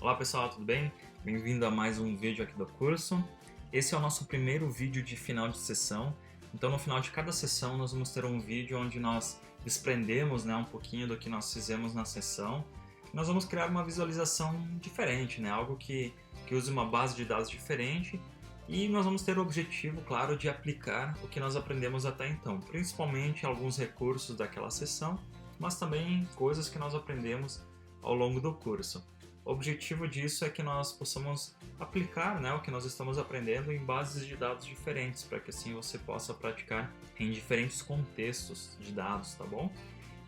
Olá pessoal, tudo bem? Bem-vindo a mais um vídeo aqui do curso. Esse é o nosso primeiro vídeo de final de sessão. Então no final de cada sessão nós vamos ter um vídeo onde nós desprendemos, um pouquinho do que nós fizemos na sessão. Nós vamos criar uma visualização diferente, algo que use uma base de dados diferente, e nós vamos ter o objetivo, claro, de aplicar o que nós aprendemos até então, principalmente alguns recursos daquela sessão, mas também coisas que nós aprendemos ao longo do curso. O objetivo disso é que nós possamos aplicar o que nós estamos aprendendo em bases de dados diferentes, para que assim você possa praticar em diferentes contextos de dados, tá bom?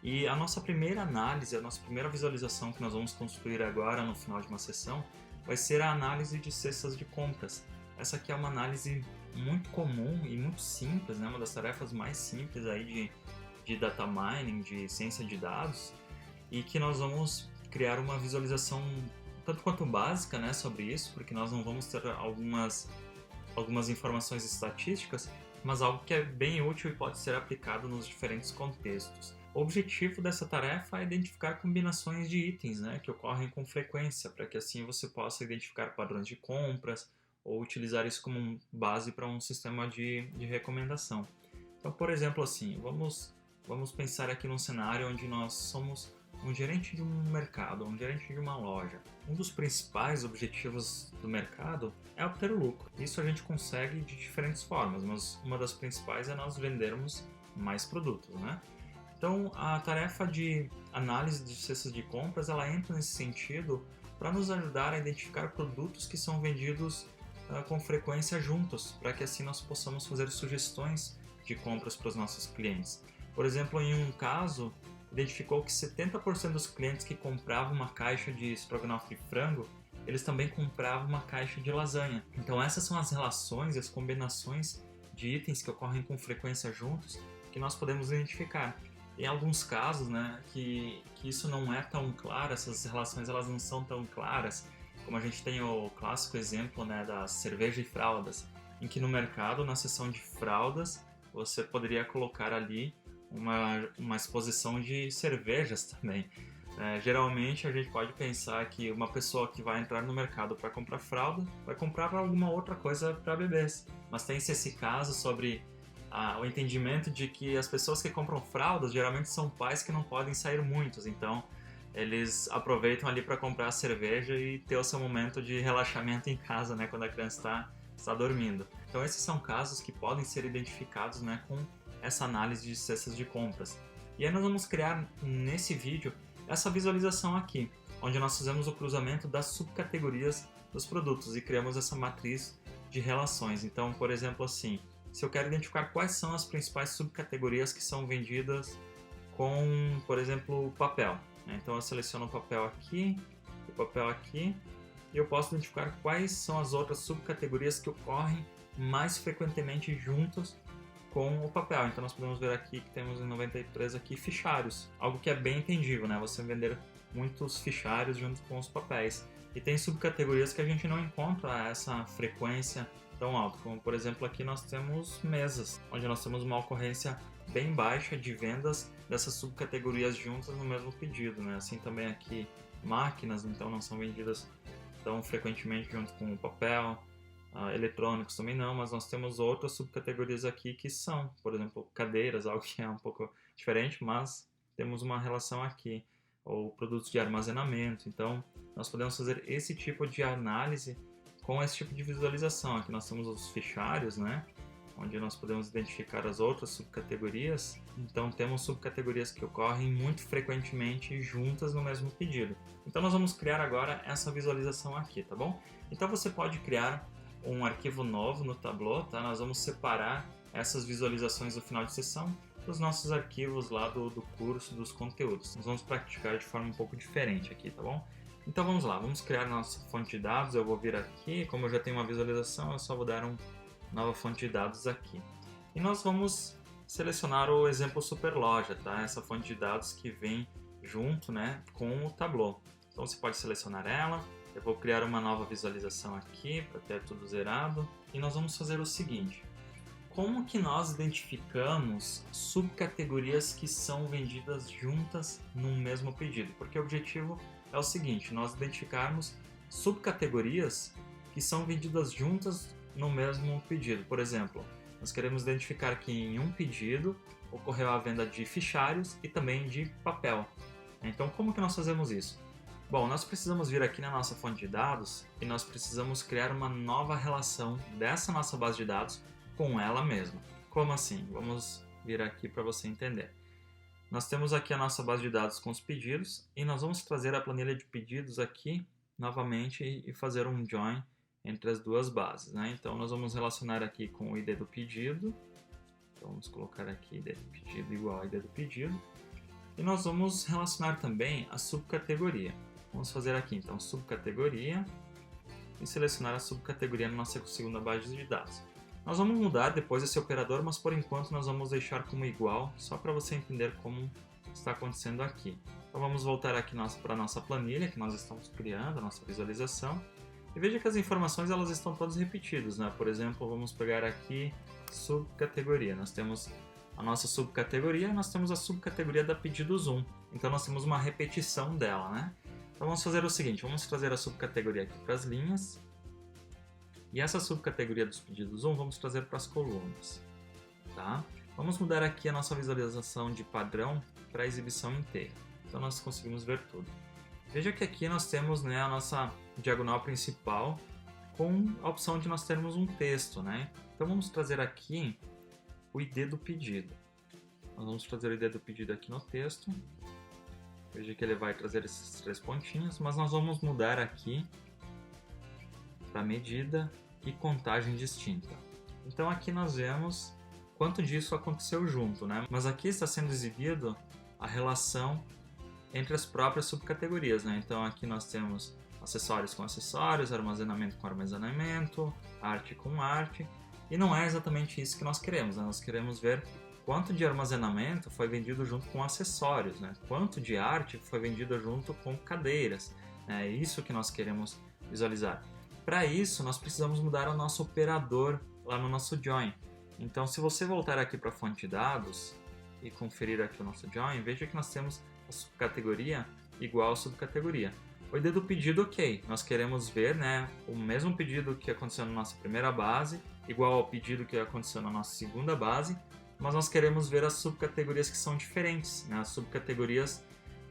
E a nossa primeira análise, a nossa primeira visualização que nós vamos construir agora no final de uma sessão, vai ser a análise de cestas de compras. Essa aqui é uma análise muito comum e muito simples, uma das tarefas mais simples aí de data mining, de ciência de dados, e que nós vamos criar uma visualização tanto quanto básica sobre isso, porque nós não vamos ter algumas informações estatísticas, mas algo que é bem útil e pode ser aplicado nos diferentes contextos. O objetivo dessa tarefa é identificar combinações de itens que ocorrem com frequência, para que assim você possa identificar padrões de compras ou utilizar isso como base para um sistema de recomendação. Então, por exemplo, assim, vamos pensar aqui num cenário onde nós somos um gerente de um mercado, um gerente de uma loja. Um dos principais objetivos do mercado é obter lucro. Isso a gente consegue de diferentes formas, mas uma das principais é nós vendermos mais produtos, Então, a tarefa de análise de cestas de compras, ela entra nesse sentido para nos ajudar a identificar produtos que são vendidos com frequência juntos, para que assim nós possamos fazer sugestões de compras para os nossos clientes. Por exemplo, em um caso, identificou que 70% dos clientes que compravam uma caixa de estrogonofe de frango, eles também compravam uma caixa de lasanha. Então essas são as relações e as combinações de itens que ocorrem com frequência juntos que nós podemos identificar. Em alguns casos, que isso não é tão claro, essas relações elas não são tão claras, como a gente tem o clássico exemplo da cerveja e fraldas, em que no mercado, na seção de fraldas, você poderia colocar ali uma exposição de cervejas também. Geralmente a gente pode pensar que uma pessoa que vai entrar no mercado para comprar fralda vai comprar alguma outra coisa para bebês, mas tem-se esse caso sobre o entendimento de que as pessoas que compram fraldas geralmente são pais que não podem sair muitos, então eles aproveitam ali para comprar a cerveja e ter o seu momento de relaxamento em casa, quando a criança está dormindo. Então esses são casos que podem ser identificados com essa análise de cestas de compras. E aí nós vamos criar nesse vídeo essa visualização aqui, onde nós fizemos o cruzamento das subcategorias dos produtos e criamos essa matriz de relações. Então, por exemplo, assim, se eu quero identificar quais são as principais subcategorias que são vendidas com, por exemplo, papel. Então eu seleciono o papel aqui, e eu posso identificar quais são as outras subcategorias que ocorrem mais frequentemente juntos com o papel. Então nós podemos ver aqui que temos em 93 aqui fichários, algo que é bem entendível, você vender muitos fichários junto com os papéis. E tem subcategorias que a gente não encontra essa frequência tão alta, como por exemplo aqui nós temos mesas, onde nós temos uma ocorrência bem baixa de vendas dessas subcategorias juntas no mesmo pedido, Assim também aqui máquinas, então não são vendidas tão frequentemente junto com o papel. Eletrônicos também não, mas nós temos outras subcategorias aqui que são, por exemplo, cadeiras, algo que é um pouco diferente, mas temos uma relação aqui, ou produtos de armazenamento. Então nós podemos fazer esse tipo de análise com esse tipo de visualização. Aqui nós temos os fichários, onde nós podemos identificar as outras subcategorias. Então temos subcategorias que ocorrem muito frequentemente juntas no mesmo pedido. Então nós vamos criar agora essa visualização aqui, tá bom? Então você pode criar um arquivo novo no Tableau, Nós vamos separar essas visualizações do final de sessão dos nossos arquivos lá do curso, dos conteúdos. Nós vamos praticar de forma um pouco diferente aqui, tá bom? Então vamos lá, vamos criar nossa fonte de dados. Eu vou vir aqui, como eu já tenho uma visualização, eu só vou dar uma nova fonte de dados aqui. E nós vamos selecionar o exemplo Superloja, Essa fonte de dados que vem junto, com o Tableau. Então você pode selecionar ela. Eu vou criar uma nova visualização aqui para ter tudo zerado. E nós vamos fazer o seguinte. Como que nós identificamos subcategorias que são vendidas juntas num mesmo pedido? Porque o objetivo é o seguinte, nós identificarmos subcategorias que são vendidas juntas no mesmo pedido. Por exemplo, nós queremos identificar que em um pedido ocorreu a venda de fichários e também de papel. Então, como que nós fazemos isso? Bom, nós precisamos vir aqui na nossa fonte de dados e nós precisamos criar uma nova relação dessa nossa base de dados com ela mesma. Como assim? Vamos vir aqui para você entender. Nós temos aqui a nossa base de dados com os pedidos e nós vamos trazer a planilha de pedidos aqui novamente e fazer um join entre as duas bases, né? Então nós vamos relacionar aqui com o ID do pedido. Então vamos colocar aqui ID do pedido igual a ID do pedido. E nós vamos relacionar também a subcategoria. Vamos fazer aqui então subcategoria e selecionar a subcategoria na nossa segunda base de dados. Nós vamos mudar depois esse operador, mas por enquanto nós vamos deixar como igual, só para você entender como está acontecendo aqui. Então vamos voltar aqui para a nossa planilha que nós estamos criando, a nossa visualização. E veja que as informações elas estão todas repetidas, né? Por exemplo, vamos pegar aqui subcategoria. Nós temos a nossa subcategoria, nós temos a subcategoria da pedidos 1. Então nós temos uma repetição dela, né? Então vamos fazer o seguinte, vamos trazer a subcategoria aqui para as linhas. E essa subcategoria dos pedidos 1 vamos trazer para as colunas. Tá? Vamos mudar aqui a nossa visualização de padrão para a exibição inteira. Então nós conseguimos ver tudo. Veja que aqui nós temos, né, a nossa diagonal principal com a opção de nós termos um texto, né? Então vamos trazer aqui o ID do pedido. Nós vamos trazer o ID do pedido aqui no texto. Veja que ele vai trazer esses 3 pontinhos, mas nós vamos mudar aqui para medida e contagem distinta. Então aqui nós vemos quanto disso aconteceu junto, né? Mas aqui está sendo exibido a relação entre as próprias subcategorias, né? Então aqui nós temos acessórios com acessórios, armazenamento com armazenamento, arte com arte, e não é exatamente isso que nós queremos, né? Nós queremos ver quanto de armazenamento foi vendido junto com acessórios, né? Quanto de arte foi vendido junto com cadeiras, é isso que nós queremos visualizar. Para isso, nós precisamos mudar o nosso operador lá no nosso join. Então, se você voltar aqui para a fonte de dados e conferir aqui o nosso join, veja que nós temos a subcategoria igual a subcategoria. O ID do pedido, ok. Nós queremos ver, né, o mesmo pedido que aconteceu na nossa primeira base, igual ao pedido que aconteceu na nossa segunda base, mas nós queremos ver as subcategorias que são diferentes, né, as subcategorias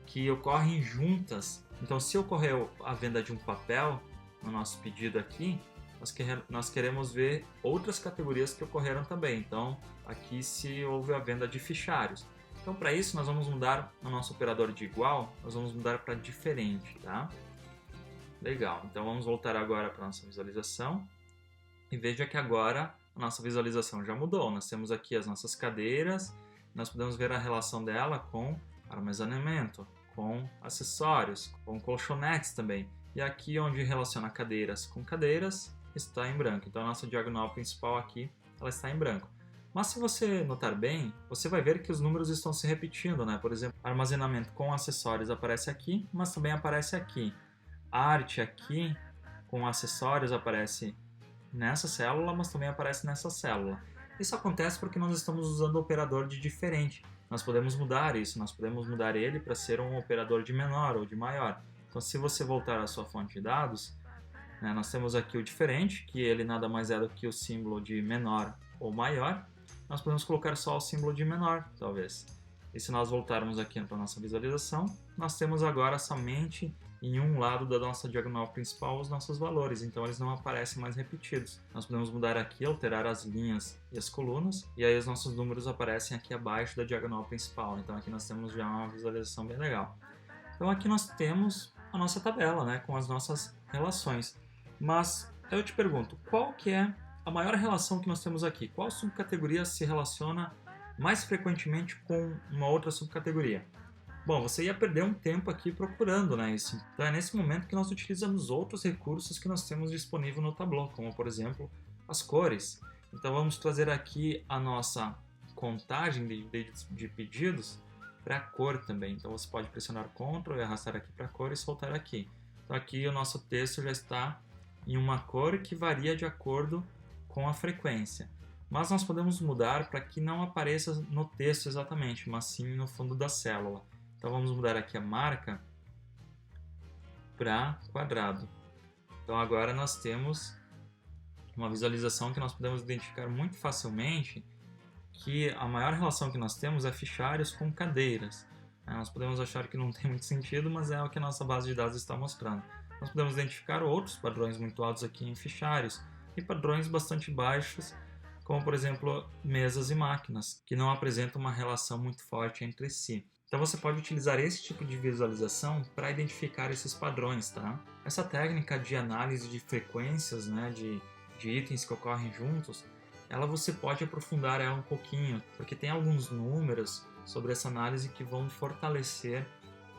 que ocorrem juntas. Então, se ocorreu a venda de um papel no nosso pedido aqui, nós queremos ver outras categorias que ocorreram também. Então, aqui se houve a venda de fichários. Então, para isso, nós vamos mudar no nosso operador de igual, nós vamos mudar para diferente, tá? Legal, então vamos voltar agora para a nossa visualização. E veja que agora a nossa visualização já mudou. Nós temos aqui as nossas cadeiras, nós podemos ver a relação dela com armazenamento, com acessórios, com colchonetes também. E aqui onde relaciona cadeiras com cadeiras, está em branco. Então a nossa diagonal principal aqui, ela está em branco. Mas se você notar bem, você vai ver que os números estão se repetindo, né? Por exemplo, armazenamento com acessórios aparece aqui, mas também aparece aqui. A arte aqui com acessórios aparece nessa célula, mas também aparece nessa célula. Isso acontece porque nós estamos usando o operador de diferente. Nós podemos mudar isso, nós podemos mudar ele para ser um operador de menor ou de maior. Então, se você voltar à sua fonte de dados, né, nós temos aqui o diferente, que ele nada mais é do que o símbolo de menor ou maior. Nós podemos colocar só o símbolo de menor, talvez. E se nós voltarmos aqui para a nossa visualização, nós temos agora somente em um lado da nossa diagonal principal os nossos valores, então eles não aparecem mais repetidos. Nós podemos mudar aqui, alterar as linhas e as colunas, e aí os nossos números aparecem aqui abaixo da diagonal principal. Então aqui nós temos já uma visualização bem legal. Então aqui nós temos a nossa tabela, né, com as nossas relações. Mas eu te pergunto, qual que é a maior relação que nós temos aqui? Qual subcategoria se relaciona mais frequentemente com uma outra subcategoria? Bom, você ia perder um tempo aqui procurando, né, isso. Então é nesse momento que nós utilizamos outros recursos que nós temos disponível no Tableau, como por exemplo as cores. Então vamos trazer aqui a nossa contagem de pedidos para a cor também. Então você pode pressionar Ctrl e arrastar aqui para a cor e soltar aqui. Então aqui o nosso texto já está em uma cor que varia de acordo com a frequência. Mas nós podemos mudar para que não apareça no texto exatamente, mas sim no fundo da célula. Então vamos mudar aqui a marca para quadrado. Então agora nós temos uma visualização que nós podemos identificar muito facilmente que a maior relação que nós temos é fichários com cadeiras. Nós podemos achar que não tem muito sentido, mas é o que a nossa base de dados está mostrando. Nós podemos identificar outros padrões muito altos aqui em fichários e padrões bastante baixos, como por exemplo mesas e máquinas, que não apresentam uma relação muito forte entre si. Então você pode utilizar esse tipo de visualização para identificar esses padrões, tá? Essa técnica de análise de frequências, né, de itens que ocorrem juntos, você pode aprofundar ela um pouquinho, porque tem alguns números sobre essa análise que vão fortalecer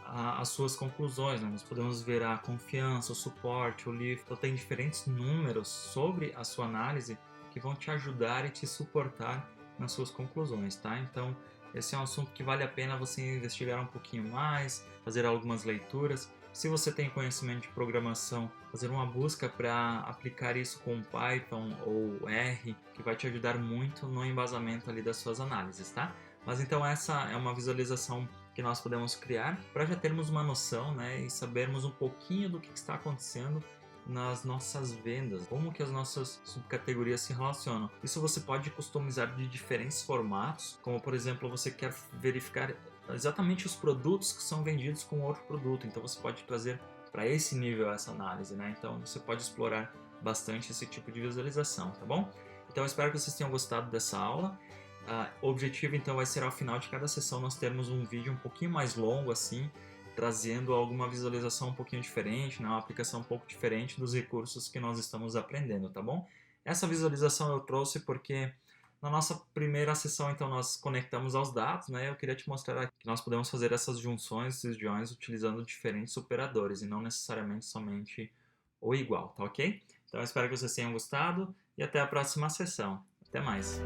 as suas conclusões, né? Nós podemos ver a confiança, o suporte, o lift, então tem diferentes números sobre a sua análise que vão te ajudar e te suportar nas suas conclusões, tá? Então esse é um assunto que vale a pena você investigar um pouquinho mais, fazer algumas leituras. Se você tem conhecimento de programação, fazer uma busca para aplicar isso com Python ou R, que vai te ajudar muito no embasamento ali das suas análises, tá? Mas então essa é uma visualização que nós podemos criar para já termos uma noção, né, e sabermos um pouquinho do que está acontecendo nas nossas vendas, como que as nossas subcategorias se relacionam. Isso você pode customizar de diferentes formatos, como por exemplo, você quer verificar exatamente os produtos que são vendidos com outro produto, então você pode trazer para esse nível essa análise, né? Então você pode explorar bastante esse tipo de visualização, tá bom? Então eu espero que vocês tenham gostado dessa aula. O objetivo então vai ser ao final de cada sessão nós termos um vídeo um pouquinho mais longo assim, trazendo alguma visualização um pouquinho diferente, né? Uma aplicação um pouco diferente dos recursos que nós estamos aprendendo, tá bom? Essa visualização eu trouxe porque na nossa primeira sessão, então, nós conectamos aos dados, né? Eu queria te mostrar que nós podemos fazer essas junções, esses joins, utilizando diferentes operadores e não necessariamente somente o igual, tá ok? Então, eu espero que vocês tenham gostado e até a próxima sessão. Até mais!